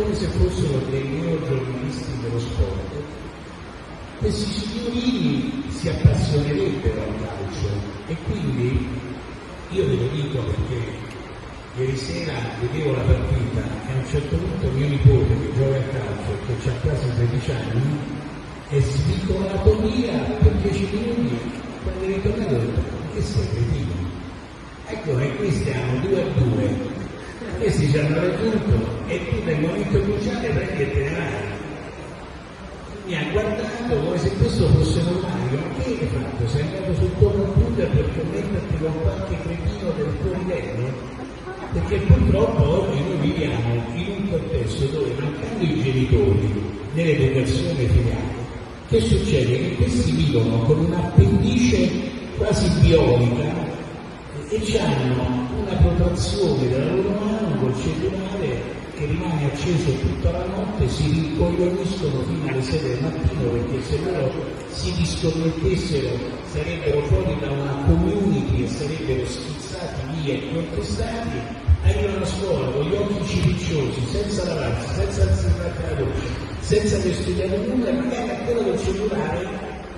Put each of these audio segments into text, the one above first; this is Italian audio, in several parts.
come se fossero dei neogiornalisti dello sport. Questi signorini si appassionerebbero al calcio e quindi io ve lo dico perché ieri sera vedevo la partita e a un certo punto mio nipote che gioca a calcio, che ha quasi 13 anni, è svicolato via per 10 minuti. Quando è ritornato ho detto: che sei cretino? Ecco che questi hanno 2-2, questi ci hanno raggiunto e tu nel momento cruciale prendi e te ne vai. Mi ha guardato come se questo fosse normale. Ma che hai fatto? Sei andato sul tuo computer per connetterti con qualche cretino del tuo livello? Perché purtroppo oggi noi viviamo in un contesto dove, mancando i genitori nell'educazione filiale, che succede? Che questi vivono con un'appendice quasi biologica e hanno una protrazione della loro mano col cellulare che rimane acceso tutta la notte, si rincoglioniscono fino alle 6 del mattino, perché se loro si disconnettessero sarebbero fuori da una community e sarebbero schizzati via e contestati. Arrivano a scuola con gli occhi cilicciosi, senza lavarsi, senza alzare la doccia, senza aver studiato nulla, magari ancora col cellulare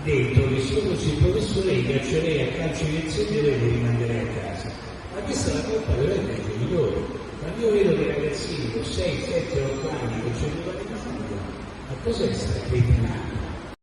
dentro, che se io fossi il professore li caccerei a calcio di lezione e li rimanderei a casa. Ma questa è la colpa veramente dei genitori. Quando io vedo dei ragazzini con 6, 7, 8 anni con cellulare in mano, ma cos'è sta cretinata?